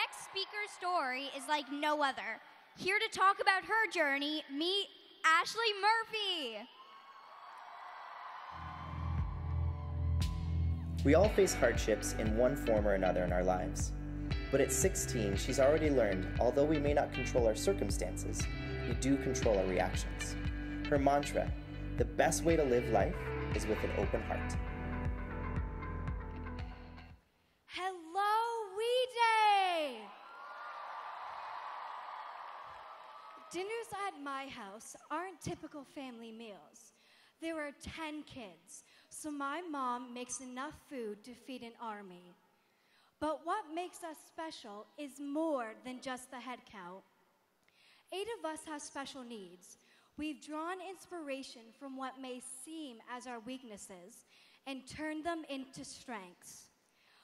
next speaker's story is like no other. Here to talk about her journey, meet Ashley Murphy. We all face hardships in one form or another in our lives. But at 16, she's already learned, although we may not control our circumstances, we do control our reactions. Her mantra, the best way to live life is with an open heart. Hello, We Day! Dinners at my house aren't typical family meals. There are 10 kids, so my mom makes enough food to feed an army. But what makes us special is more than just the head count. 8 of us have special needs. We've drawn inspiration from what may seem as our weaknesses and turned them into strengths.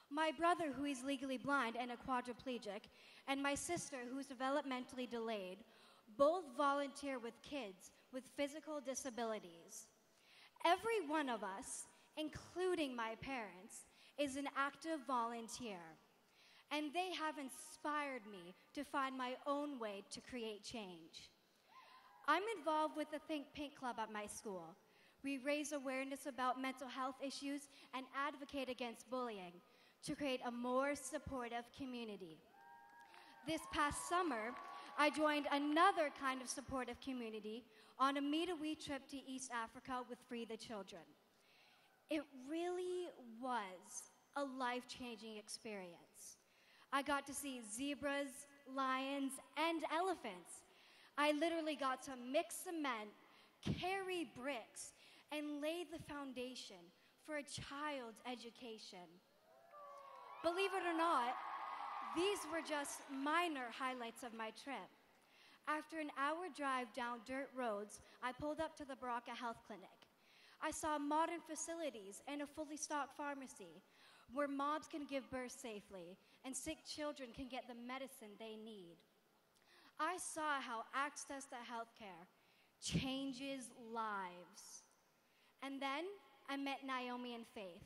My brother, who is legally blind and a quadriplegic, and my sister, who's developmentally delayed, both volunteer with kids with physical disabilities. Every one of us, including my parents, is an active volunteer, and they have inspired me to find my own way to create change. I'm involved with the Think Pink Club at my school. We raise awareness about mental health issues and advocate against bullying to create a more supportive community. This past summer, I joined another kind of supportive community on a Meet a Wee trip to East Africa with Free the Children. It really was a life-changing experience. I got to see zebras, lions, and elephants. I literally got to mix cement, carry bricks, and lay the foundation for a child's education. Believe it or not, these were just minor highlights of my trip. After an hour drive down dirt roads, I pulled up to the Baraka Health Clinic. I saw modern facilities and a fully stocked pharmacy where moms can give birth safely and sick children can get the medicine they need. I saw how access to healthcare changes lives. And then I met Naomi and Faith.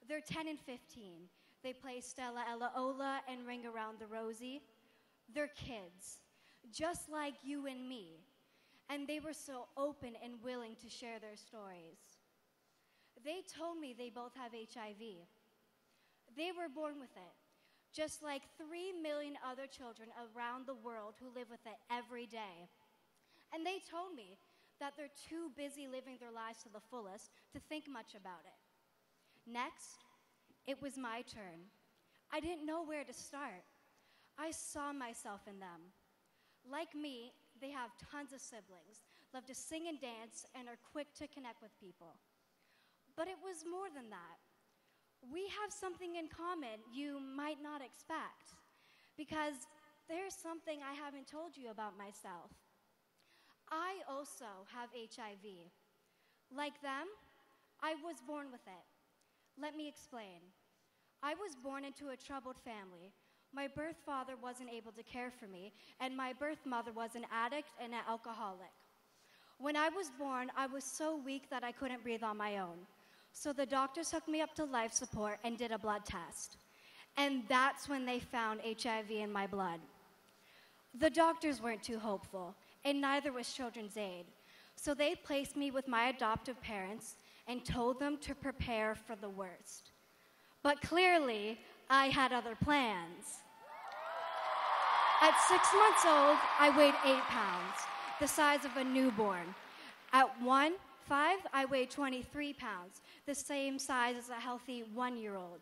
They're 10 and 15. They play Stella Ella Ola and Ring Around the Rosie. They're kids, just like you and me. And they were so open and willing to share their stories. They told me they both have HIV. They were born with it, just like 3 million other children around the world who live with it every day. And they told me that they're too busy living their lives to the fullest to think much about it. Next, it was my turn. I didn't know where to start. I saw myself in them. Like me, they have tons of siblings, love to sing and dance, and are quick to connect with people. But it was more than that. We have something in common you might not expect, because there's something I haven't told you about myself. I also have HIV. Like them, I was born with it. Let me explain. I was born into a troubled family. My birth father wasn't able to care for me, and my birth mother was an addict and an alcoholic. When I was born, I was so weak that I couldn't breathe on my own. So the doctors hooked me up to life support and did a blood test. And that's when they found HIV in my blood. The doctors weren't too hopeful, and neither was Children's Aid. So they placed me with my adoptive parents and told them to prepare for the worst. But clearly, I had other plans. At 6 months old, I weighed 8 pounds, the size of a newborn. At 1.5, I weighed 23 pounds, the same size as a healthy 1-year-old.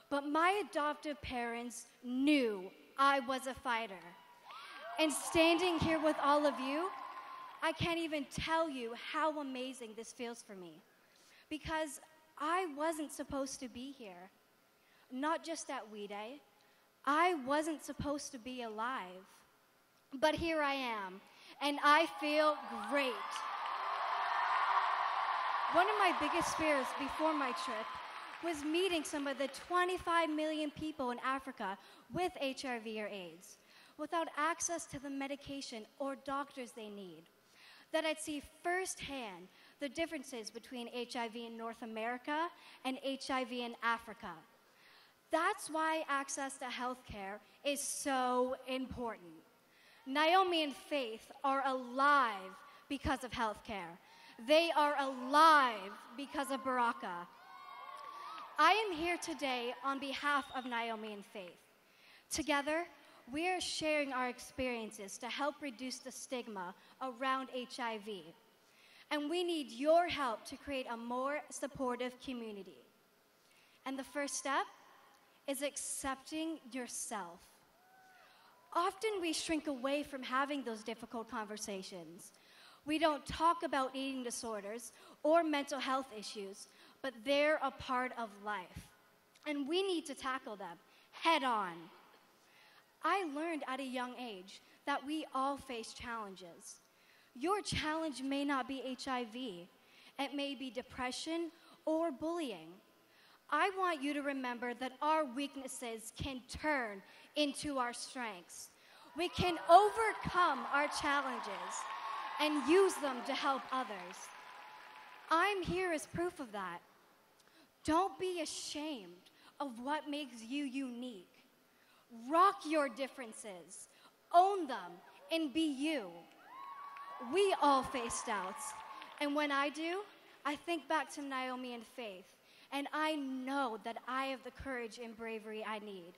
But my adoptive parents knew I was a fighter. And standing here with all of you, I can't even tell you how amazing this feels for me. Because I wasn't supposed to be here. Not just at We Day. I wasn't supposed to be alive. But here I am, and I feel great. One of my biggest fears before my trip was meeting some of the 25 million people in Africa with HIV or AIDS, without access to the medication or doctors they need. That I'd see firsthand the differences between HIV in North America and HIV in Africa. That's why access to healthcare is so important. Naomi and Faith are alive because of healthcare. They are alive because of Baraka. I am here today on behalf of Naomi and Faith. Together, we are sharing our experiences to help reduce the stigma around HIV. And we need your help to create a more supportive community. And the first step is accepting yourself. Often we shrink away from having those difficult conversations. We don't talk about eating disorders or mental health issues, but they're a part of life. And we need to tackle them head on. I learned at a young age that we all face challenges. Your challenge may not be HIV. It may be depression or bullying. I want you to remember that our weaknesses can turn into our strengths. We can overcome our challenges and use them to help others. I'm here as proof of that. Don't be ashamed of what makes you unique. Rock your differences, own them, and be you. We all face doubts, and when I do, I think back to Naomi and Faith, and I know that I have the courage and bravery I need.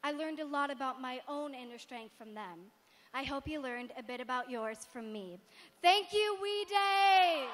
I learned a lot about my own inner strength from them. I hope you learned a bit about yours from me. Thank you, We Day!